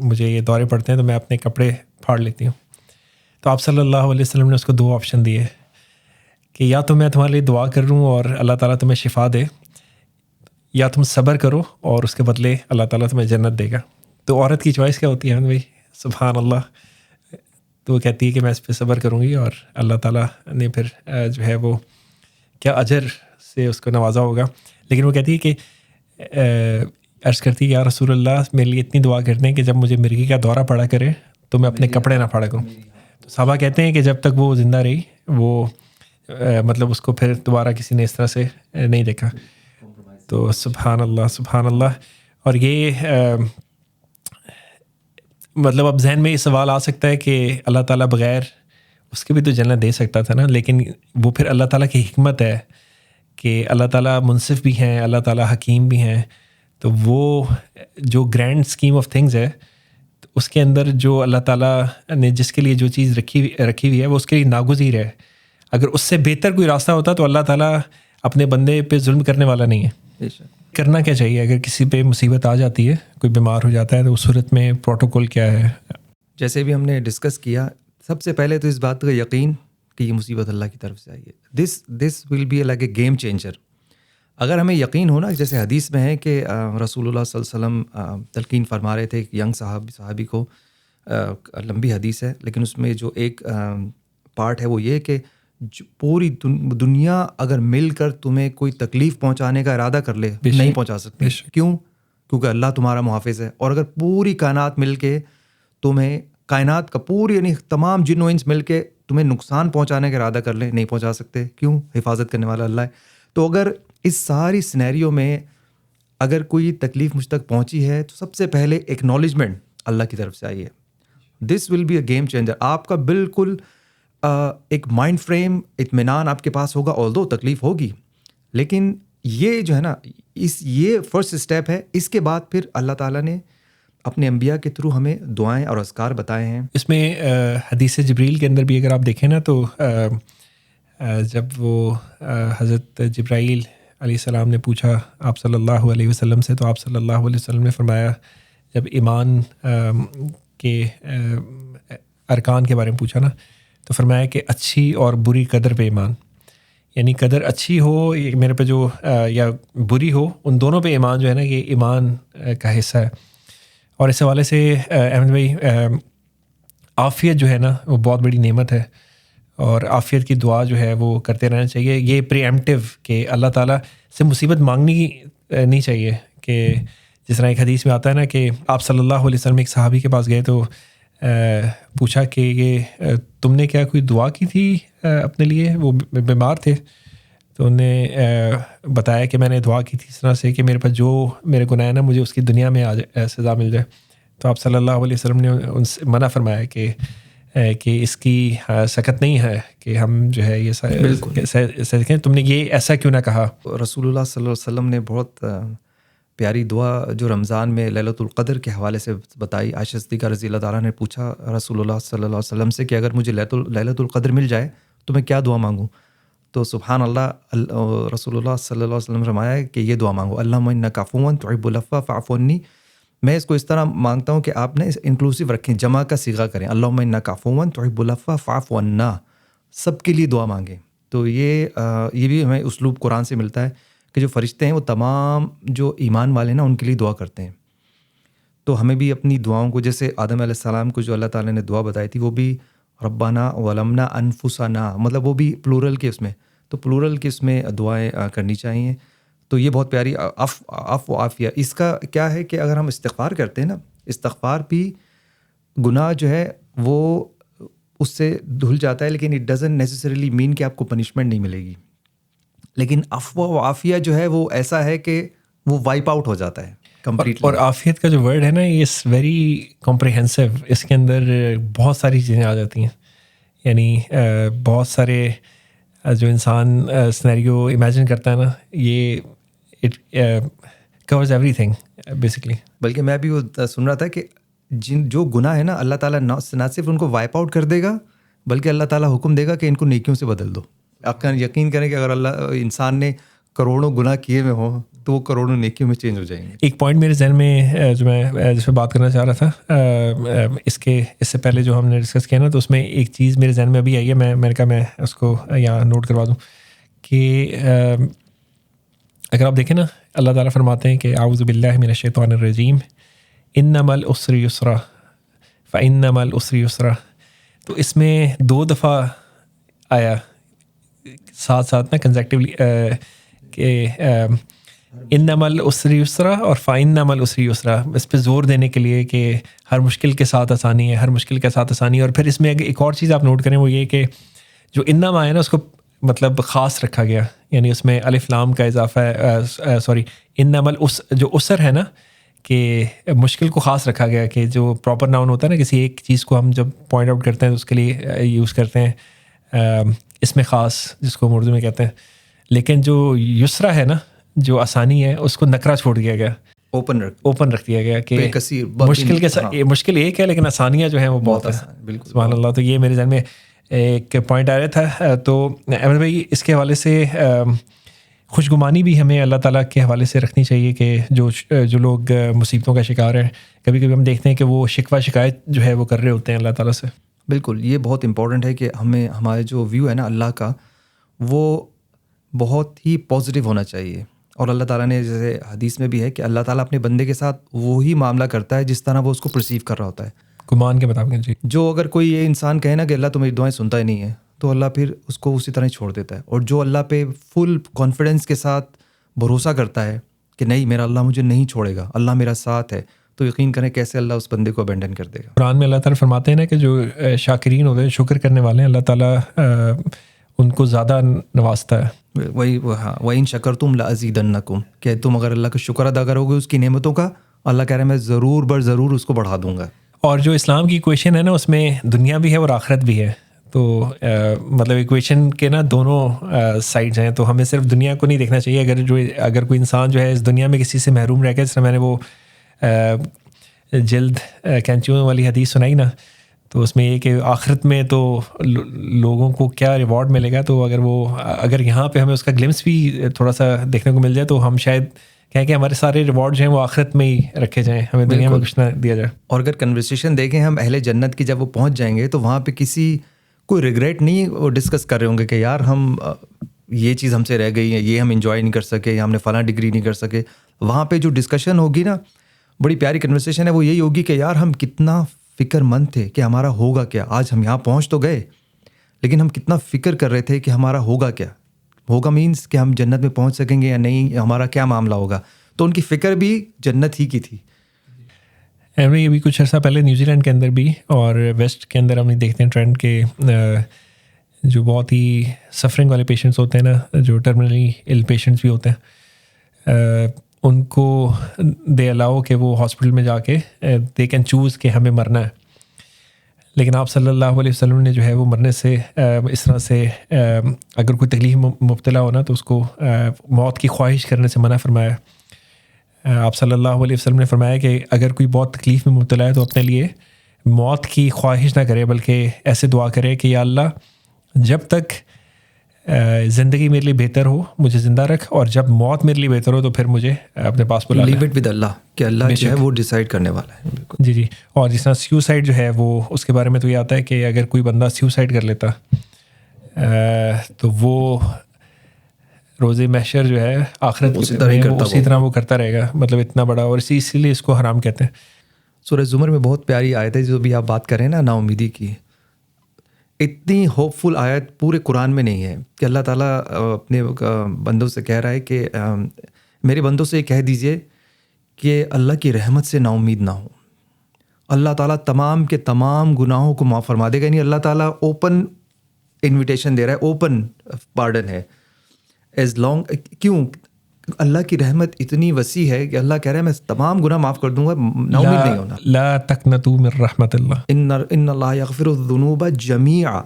مجھے یہ دورے پڑتے ہیں تو میں اپنے کپڑے پھاڑ لیتی ہوں. تو آپ صلی اللہ علیہ وسلم نے اس کو 2 آپشن دیے کہ یا تو میں تمہارے لیے دعا کر لوں اور اللہ تعالیٰ تمہیں شفا دے، یا تم صبر کرو اور اس کے بدلے اللہ تعالیٰ تمہیں جنت دے گا. تو عورت کی چوائس کیا ہوتی ہے بھائی؟ سبحان اللہ. تو وہ کہتی ہے کہ میں اس پہ صبر کروں گی اور اللہ تعالیٰ نے پھر جو ہے وہ کیا اجر سے اس کو نوازا ہوگا. لیکن وہ کہتی ہے کہ عرض کرتی ہے یا رسول اللہ میرے لیے اتنی دعا کرتے ہیں کہ جب مجھے مرغی کا دورہ پڑا کرے تو میں اپنے کپڑے نہ پھاڑا کروں. تو صحابہ کہتے ہیں کہ جب تک وہ زندہ رہی وہ مطلب اس کو پھر دوبارہ کسی نے اس طرح سے نہیں دیکھا. تو سبحان اللہ سبحان اللہ. اور یہ مطلب اب ذہن میں یہ سوال آ سکتا ہے کہ اللہ تعالیٰ بغیر اس کے بھی تو جنت دے سکتا تھا نا، لیکن وہ پھر اللہ تعالیٰ کی حکمت ہے کہ اللہ تعالیٰ منصف بھی ہیں، اللہ تعالیٰ حکیم بھی ہیں. تو وہ جو گرینڈ اسکیم آف تھنگز ہے اس کے اندر جو اللہ تعالیٰ نے جس کے لیے جو چیز رکھی ہوئی ہے وہ اس کے لیے ناگزیر ہے. اگر اس سے بہتر کوئی راستہ ہوتا تو اللہ تعالیٰ اپنے بندے پہ ظلم کرنے والا نہیں ہے. کرنا کیا چاہیے اگر کسی پہ مصیبت آ جاتی ہے، کوئی بیمار ہو جاتا ہے، تو اس صورت میں پروٹوکول کیا ہے؟ جیسے بھی ہم نے ڈسکس کیا، سب سے پہلے تو اس بات کا یقین کہ یہ مصیبت اللہ کی طرف سے آئی ہے. This will be like a game changer. اگر ہمیں یقین ہونا، جیسے حدیث میں ہے کہ رسول اللہ صلی اللہ علیہ وسلم تلقین فرما رہے تھے ایک ینگ صحابی کو، لمبی حدیث ہے لیکن اس میں جو ایک پارٹ ہے وہ یہ کہ پوری دنیا اگر مل کر تمہیں کوئی تکلیف پہنچانے کا ارادہ کر لے نہیں پہنچا سکتے. کیوں؟ کیونکہ اللہ تمہارا محافظ ہے. اور اگر پوری کائنات مل کے تمہیں، کائنات کا پوری یعنی تمام جن و انس مل کے تمہیں نقصان پہنچانے کا ارادہ کر لیں نہیں پہنچا سکتے. کیوں؟ حفاظت کرنے والا اللہ ہے. تو اگر اس ساری سینیریو میں اگر کوئی تکلیف مجھ تک پہنچی ہے تو سب سے پہلے ایکنالجمنٹ اللہ کی طرف سے آئی ہے. This will be a game changer. آپ کا بالکل ایک مائنڈ فریم، اطمینان آپ کے پاس ہوگا. آلدو تکلیف ہوگی لیکن یہ جو ہے نا یہ فرسٹ اسٹیپ ہے. اس کے بعد پھر اللہ تعالیٰ نے اپنے انبیاء کے تھرو ہمیں دعائیں اور اذکار بتائے ہیں. اس میں حدیث جبریل کے اندر بھی اگر آپ دیکھیں نا تو جب وہ حضرت جبرائیل علیہ السلام نے پوچھا آپ صلی اللہ علیہ وسلم سے، تو آپ صلی اللہ علیہ وسلم نے فرمایا، جب ایمان کے ارکان کے بارے میں پوچھا نا تو فرمایا کہ اچھی اور بری قدر پہ ایمان، یعنی قدر اچھی ہو میرے پہ جو یا بری ہو، ان دونوں پہ ایمان جو ہے نا یہ ایمان کا حصہ ہے. اور اس حوالے سے احمد بھائی عافیت جو ہے نا وہ بہت بڑی نعمت ہے، اور عافیت کی دعا جو ہے وہ کرتے رہنا چاہیے. یہ پری ایمپٹیو کہ اللہ تعالیٰ سے مصیبت مانگنی نہیں چاہیے. کہ جس طرح ایک حدیث میں آتا ہے نا کہ آپ صلی اللہ علیہ وسلم ایک صحابی کے پاس گئے تو پوچھا کہ یہ تم نے کیا کوئی دعا کی تھی اپنے لیے؟ وہ بیمار تھے تو انہوں نے بتایا کہ میں نے دعا کی تھی اس طرح سے کہ میرے پاس جو میرے گناہ ہے نا مجھے اس کی دنیا میں سزا مل جائے. تو آپ صلی اللہ علیہ وسلم نے ان سے منع فرمایا کہ اس کی سکت نہیں ہے کہ ہم جو ہے یہ سیکھیں. تم نے یہ ایسا کیوں نہ کہا؟ رسول اللہ صلی اللہ علیہ وسلم نے بہت پیاری دعا جو رمضان میں لیلۃ القدر کے حوالے سے بتائی. عائشہ صدیقہ رضی اللہ تعالیٰ نے پوچھا رسول اللہ صلی اللہ علیہ وسلم سے کہ اگر مجھے لیلۃ القدر مل جائے تو میں کیا دعا مانگوں؟ تو سبحان اللہ، رسول اللہ صلی اللہ علیہ وسلم فرمایا کہ یہ دعا مانگو، اللہم انک عفو تحب العفو فاعف عنی. میں اس کو اس طرح مانگتا ہوں کہ آپ نے انکلوسیو رکھیں، جمع کا صیغہ کریں، اللہم انک عفو تحب العفو فاعف عنا. سب کے لیے دعا مانگیں. تو یہ بھی ہمیں اسلوب قرآن سے ملتا ہے کہ جو فرشتے ہیں وہ تمام جو ایمان والے ہیں نا ان کے لیے دعا کرتے ہیں. تو ہمیں بھی اپنی دعاؤں کو، جیسے آدم علیہ السلام کو جو اللہ تعالیٰ نے دعا بتائی تھی وہ بھی ربنا ظلمنا انفسنا، مطلب وہ بھی پلورل کے اس میں، تو پلورل کے اس میں دعائیں کرنی چاہیے. تو یہ بہت پیاری عفو و عافیہ. اس کا کیا ہے کہ اگر ہم استغفار کرتے ہیں نا، استغفار بھی گناہ جو ہے وہ اس سے دھل جاتا ہے، لیکن اٹ ڈزنٹ نیسسریلی مین کہ آپ کو پنشمنٹ نہیں ملے گی. لیکن عفو و عافیہ جو ہے وہ ایسا ہے کہ وہ وائپ آؤٹ ہو جاتا ہے. کمپلیٹلی. اور عافیت کا جو ورڈ ہے نا یہ از ویری کمپریہنسو. اس کے اندر بہت ساری چیزیں آ جاتی ہیں. یعنی بہت سارے جو انسان سینیریو امیجن کرتا ہے نا یہ it covers everything basically. بلکہ میں بھی وہ سن رہا تھا کہ جو گناہ ہے نا اللہ تعالیٰ نہ صرف ان کو وائپ آؤٹ کر دے گا بلکہ اللہ تعالیٰ حکم دے گا کہ ان کو نیکیوں سے بدل دو. آپ یقین کریں کہ اگر انسان نے کروڑوں گناہ کیے ہوئے ہوں تو وہ کروڑوں نیکیوں میں چینج ہو جائیں گے. ایک پوائنٹ میرے ذہن میں جو میں جس پہ بات کرنا چاہ رہا تھا اس سے پہلے جو ہم نے ڈسکس کیا نا تو اس میں ایک چیز میرے ذہن میں ابھی آئی ہے. میں نے کہا میں اس کو یہاں نوٹ کروا دوں کہ اگر آپ دیکھیں نا اللہ تعالیٰ فرماتے ہیں کہ اعوذ باللہ من الشیطان الرجیم انما العسر یسرا فانما العسر یسرا. تو اس میں 2 دفعہ آیا ساتھ ساتھ نا کنزیکٹیولی کہ انما العسر یسرا اور فانما العسر یسرا. اس پہ زور دینے کے لیے کہ ہر مشکل کے ساتھ آسانی ہے, ہر مشکل کے ساتھ آسانی ہے. اور پھر اس میں ایک اور چیز آپ نوٹ کریں وہ یہ کہ جو انما ہے نا اس کو مطلب خاص رکھا گیا. یعنی اس میں الف لام کا اضافہ ہے, سوری انما جو اسر ہے نا کہ مشکل کو خاص رکھا گیا کہ جو پراپر ناؤن ہوتا ہے نا کسی ایک چیز کو ہم جب پوائنٹ آؤٹ کرتے ہیں تو اس کے لیے یوز کرتے ہیں اس میں خاص جس کو ہم اردو میں کہتے ہیں. لیکن جو یسرا ہے نا جو آسانی ہے اس کو نکرا چھوڑ دیا گیا, اوپن رکھ دیا گیا کہ مشکل کے ساتھ مشکل ایک ہے لیکن آسانیاں جو ہیں وہ بہت ہیں. بالکل سبحان اللہ. تو یہ میرے ذہن میں ایک پوائنٹ آ رہا تھا. تو احمد بھائی اس کے حوالے سے خوشگمانی بھی ہمیں اللہ تعالیٰ کے حوالے سے رکھنی چاہیے کہ جو لوگ مصیبتوں کا شکار ہیں کبھی کبھی ہم دیکھتے ہیں کہ وہ شکوہ شکایت جو ہے وہ کر رہے ہوتے ہیں اللہ تعالیٰ سے. بالکل یہ بہت امپورٹنٹ ہے کہ ہمیں ہمارے جو ویو ہے نا اللہ کا وہ بہت ہی پازیٹیو ہونا چاہیے. اور اللہ تعالیٰ نے جیسے حدیث میں بھی ہے کہ اللہ تعالیٰ اپنے بندے کے ساتھ وہی معاملہ کرتا ہے جس طرح وہ اس کو پرسیو کر رہا ہوتا ہے, گمان کے مطابق. جی جو اگر کوئی یہ انسان کہے نا کہ اللہ تمہاری دعائیں سنتا ہی نہیں ہے تو اللہ پھر اس کو اسی طرح ہی چھوڑ دیتا ہے. اور جو اللہ پہ فل کانفیڈنس کے ساتھ بھروسہ کرتا ہے کہ نہیں میرا اللہ مجھے نہیں چھوڑے گا, اللہ میرا ساتھ ہے, تو یقین کریں کیسے اللہ اس بندے کو ابینڈن کر دے گا. قرآن میں اللہ تعالیٰ فرماتے ہیں نا کہ جو شاکرین ہوتے ہیں شکر کرنے والے ہیں اللہ تعالیٰ ان کو زیادہ نوازتا ہے. وہی ہاں وَإِن شَكَرْتُمْ لَأَزِيدَنَّكُمْ کہ تم اگر اللہ کا شکر ادا کرو گے اس کی نعمتوں کا, اللہ کہہ رہے ہیں میں ضرور ضرور اس کو بڑھا دوں گا. اور جو اسلام کی ایکویشن ہے نا اس میں دنیا بھی ہے اور آخرت بھی ہے. تو مطلب ایکویشن کے نا دونوں سائڈز ہیں. تو ہمیں صرف دنیا کو نہیں دیکھنا چاہیے. اگر کوئی انسان جو ہے اس دنیا میں کسی سے محروم رہ کے, جس طرح میں نے وہ جلد کینچیوں والی حدیث سنائی نا, تو اس میں یہ کہ آخرت میں تو لوگوں کو کیا ریوارڈ ملے گا. تو اگر یہاں پہ ہمیں اس کا گلمس بھی تھوڑا سا دیکھنے کو مل جائے تو ہم شاید کہیں کہ ہمارے سارے ریوارڈ جو ہیں وہ آخرت میں ہی رکھے جائیں, ہمیں دنیا میں کچھ نہ دیا جائے. اور اگر کنورسیشن دیکھیں ہم اہل جنت کی جب وہ پہنچ جائیں گے تو وہاں پہ کوئی ریگریٹ نہیں وہ ڈسکس کر رہے ہوں گے کہ یار ہم یہ چیز ہم سے رہ گئی ہے, یہ ہم انجوائے نہیں کر سکے, یا ہم نے فلاں ڈگری نہیں کر سکے. وہاں پہ جو ڈسکشن ہوگی نا بڑی پیاری کنورسیشن ہے, وہ یہی ہوگی کہ یار ہم کتنا فکر مند تھے کہ ہمارا ہوگا کیا. آج ہم یہاں پہنچ تو گئے لیکن ہم کتنا فکر کر رہے تھے کہ ہمارا ہوگا کیا. ہوگا مینس کہ ہم جنت میں پہنچ سکیں گے یا نہیں, ہمارا کیا معاملہ ہوگا. تو ان کی فکر بھی جنت ہی کی تھی. ابھی کچھ عرصہ پہلے نیوزی لینڈ کے اندر بھی اور ویسٹ کے اندر ہم دیکھتے ہیں ٹرینڈ کے جو بہت ہی سفرنگ والے پیشنٹس ہوتے ہیں نا, جو ٹرمنلی ال پیشنٹس بھی ہوتے ہیں, ان کو دے الاؤ کہ وہ ہاسپٹل میں جا کے دے کین چوز کہ ہمیں مرنا ہے. لیکن آپ صلی اللہ علیہ وسلم نے جو ہے وہ مرنے سے اس طرح سے اگر کوئی تکلیف مبتلا ہونا تو اس کو موت کی خواہش کرنے سے منع فرمایا. آپ صلی اللہ علیہ وسلم نے فرمایا کہ اگر کوئی بہت تکلیف میں مبتلا ہے تو اپنے لیے موت کی خواہش نہ کرے بلکہ ایسے دعا کرے کہ یا اللہ جب تک زندگی میرے لیے بہتر ہو مجھے زندہ رکھ, اور جب موت میرے لیے بہتر ہو تو پھر مجھے اپنے پاس بلا. لیو اٹ ود اللہ کہ اللہ جو ہے وہ ڈیسائیڈ کرنے والا ہے. جی جی. اور جس طرح سیوسائڈ جو ہے وہ اس کے بارے میں تو یہ آتا ہے کہ اگر کوئی بندہ سیوسائڈ کر لیتا تو وہ روز محشر جو ہے آخرت اسی طرح وہ کرتا رہے گا. مطلب اتنا بڑا, اور اسی لیے اس کو حرام کہتے ہیں. سورہ زمر میں بہت پیاری آیت ہے جو بھی آپ بات کریں نا نا امیدی کی. اتنی ہوپ فل آیت پورے قرآن میں نہیں ہے کہ اللہ تعالیٰ اپنے بندوں سے کہہ رہا ہے کہ میرے بندوں سے یہ کہہ دیجئے کہ اللہ کی رحمت سے نا امید نہ ہو. اللہ تعالیٰ تمام کے تمام گناہوں کو معاف فرما دے گا. یعنی اللہ تعالیٰ اوپن انویٹیشن دے رہا ہے, اوپن پارڈن ہے. ایز لانگ کیوں اللہ کی رحمت اتنی وسیع ہے کہ اللہ کہہ رہا ہے میں تمام گناہ معاف کر دوں گا, نا امید نہیں ہونا. لا تقنطوا من رحمت اللہ, ان اللہ یغفر الذنوب جمیعا.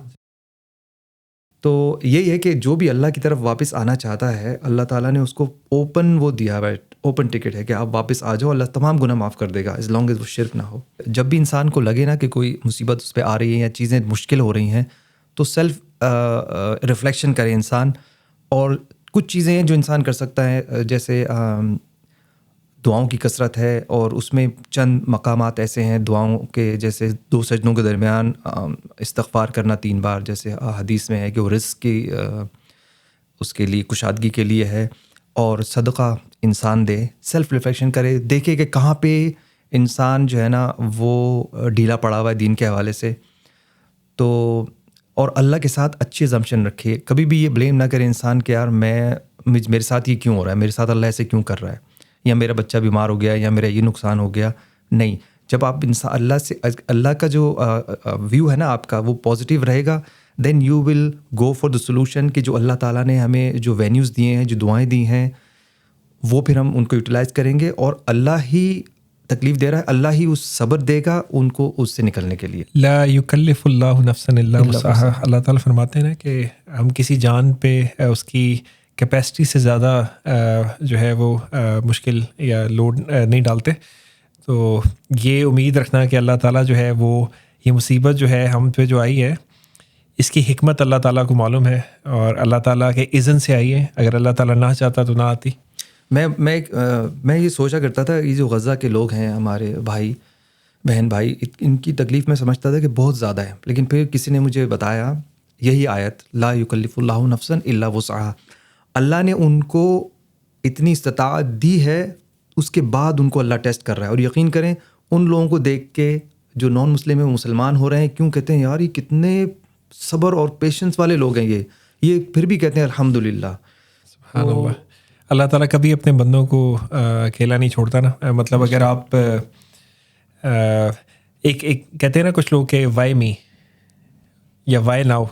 تو یہی ہے کہ جو بھی اللہ کی طرف واپس آنا چاہتا ہے, اللہ تعالیٰ نے اس کو اوپن وہ دیا ہے, اوپن ٹکٹ ہے کہ آپ واپس آ جاؤ, اللہ تمام گناہ معاف کر دے گا as long as وہ شرک نہ ہو. جب بھی انسان کو لگے نا کہ کوئی مصیبت اس پہ آ رہی ہے یا چیزیں مشکل ہو رہی ہیں, تو سیلف ریفلیکشن کرے انسان. اور کچھ چیزیں ہیں جو انسان کر سکتا ہے, جیسے دعاؤں کی کثرت ہے, اور اس میں چند مقامات ایسے ہیں دعاؤں کے, جیسے 2 سجدوں کے درمیان استغفار کرنا 3 بار, جیسے حدیث میں ہے کہ وہ رزق کی اس کے لیے کشادگی کے لیے ہے. اور صدقہ انسان دے, سیلف ریفلیکشن کرے, دیکھے کہ کہاں پہ انسان جو ہے نا وہ ڈھیلا پڑا ہوا ہے دین کے حوالے سے. تو اور اللہ کے ساتھ اچھی assumption رکھے, کبھی بھی یہ بلیم نہ کرے انسان کہ یار میرے ساتھ یہ کیوں ہو رہا ہے, میرے ساتھ اللہ ایسے کیوں کر رہا ہے, یا میرا بچہ بیمار ہو گیا, یا میرا یہ نقصان ہو گیا. نہیں, جب آپ اللہ کا جو ویو ہے نا آپ کا وہ پازیٹیو رہے گا, then you will go for the solution, کہ جو اللہ تعالیٰ نے ہمیں جو وینیوز دیے ہیں, جو دعائیں دی ہیں, وہ پھر ہم ان کو یوٹیلائز کریں گے. اور اللہ ہی تکلیف دے رہا ہے, اللہ ہی اس صبر دے گا ان کو اس سے نکلنے کے لیے. لا یکلف اللہ نفسا الا وسعها. اللہ تعالیٰ فرماتے ہیں نا کہ ہم کسی جان پہ اس کی کیپیسٹی سے زیادہ جو ہے وہ مشکل یا لوڈ نہیں ڈالتے. تو یہ امید رکھنا کہ اللہ تعالیٰ جو ہے وہ یہ مصیبت جو ہے ہم پہ جو آئی ہے, اس کی حکمت اللہ تعالیٰ کو معلوم ہے, اور اللہ تعالیٰ کے اذن سے آئی ہے. اگر اللہ تعالیٰ نہ چاہتا تو نہ آتی. میں یہ سوچا کرتا تھا, یہ جو غزہ کے لوگ ہیں ہمارے بہن بھائی, ان کی تکلیف میں سمجھتا تھا کہ بہت زیادہ ہے. لیکن پھر کسی نے مجھے بتایا یہی آیت, لا یکلف اللہ نفسا الا وسعها, اللہ نے ان کو اتنی استطاعت دی ہے, اس کے بعد ان کو اللہ ٹیسٹ کر رہا ہے. اور یقین کریں ان لوگوں کو دیکھ کے جو نان مسلم ہیں مسلمان ہو رہے ہیں, کیوں کہتے ہیں یار یہ کتنے صبر اور پیشنس والے لوگ ہیں, یہ پھر بھی کہتے ہیں الحمدللہ. سبحان اللہ. اللہ تعالیٰ کبھی اپنے بندوں کو اکیلا نہیں چھوڑتا نا. مطلب اگر آپ ایک کہتے ہیں نا کچھ لوگ کہ وائی می یا why now,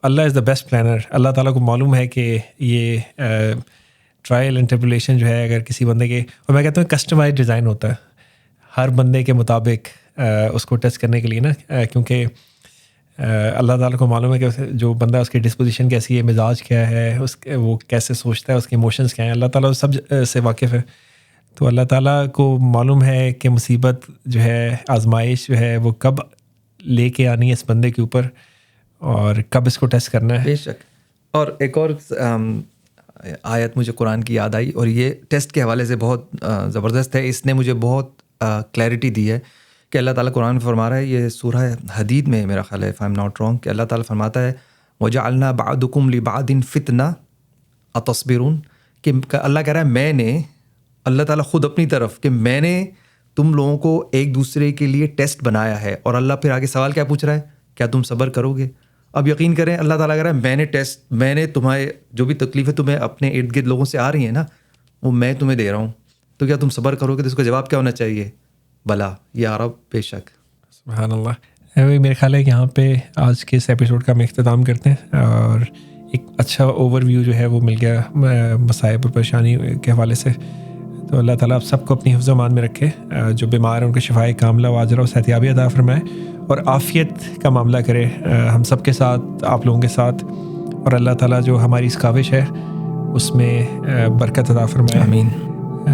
Allah is the best planner. Allah تعالیٰ کو معلوم ہے کہ یہ ٹرائل اینڈ ٹریبولیشن جو ہے اگر کسی بندے کے, اور میں کہتا ہوں کسٹمائز ڈیزائن ہوتا ہے ہر بندے کے مطابق اس کو ٹیسٹ کرنے کے لیے نا, کیونکہ اللہ تعالیٰ کو معلوم ہے کہ جو بندہ اس کی ڈسپوزیشن کیسی ہے, مزاج کیا ہے, وہ کیسے سوچتا ہے, اس کے ایموشنس کیا ہیں, اللہ تعالیٰ سب سے واقف ہے. تو اللہ تعالیٰ کو معلوم ہے کہ مصیبت جو ہے, آزمائش جو ہے وہ کب لے کے آنی ہے اس بندے کے اوپر, اور کب اس کو ٹیسٹ کرنا ہے. بے شک. اور ایک اور آیت مجھے قرآن کی یاد آئی, اور یہ ٹیسٹ کے حوالے سے بہت زبردست ہے. اس نے مجھے بہت کلیئرٹی دی ہے کہ اللہ تعالیٰ قرآن میں فرما رہا ہے, یہ سورہ حدید میں میرا خیال ہے if I'm not wrong, کہ اللہ تعالیٰ فرماتا ہے وَجَعَلْنَا بَعْضُكُمْ لِبَعْضٍ فِتْنَةً أَتَصْبِرُونَ, کہ اللہ کہہ رہا ہے میں نے, اللہ تعالیٰ خود اپنی طرف, کہ میں نے تم لوگوں کو ایک دوسرے کے لیے ٹیسٹ بنایا ہے. اور اللہ پھر آگے سوال کیا پوچھ رہا ہے, کیا تم صبر کرو گے؟ اب یقین کریں اللہ تعالیٰ کہہ رہا ہے میں نے تمہارے جو بھی تکلیفیں تمہیں اپنے ارد گرد لوگوں سے آ رہی ہیں نا, وہ میں تمہیں دے رہا ہوں, تو کیا تم صبر کرو گے؟ تو اس کا جواب کیا ہونا چاہیے؟ بلا یا رب, بے شک. سبحان اللہ. میرے خیال ہے کہ یہاں پہ آج کے اس ایپیسوڈ کا ہم اختتام کرتے ہیں, اور ایک اچھا اوور ویو جو ہے وہ مل گیا مصائب اور پریشانی کے حوالے سے. تو اللہ تعالیٰ آپ سب کو اپنی حفظ و امان میں رکھے, جو بیمار ہیں ان کو شفائے کاملہ و عاجلہ و صحتیابی عطا فرمائے, اور عافیت کا معاملہ کرے ہم سب کے ساتھ, آپ لوگوں کے ساتھ. اور اللہ تعالیٰ جو ہماری اس کاوش ہے اس میں برکت عطا فرمائے. آمین.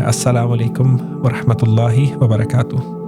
السلام علیکم ورحمۃ اللہ وبرکاتہ.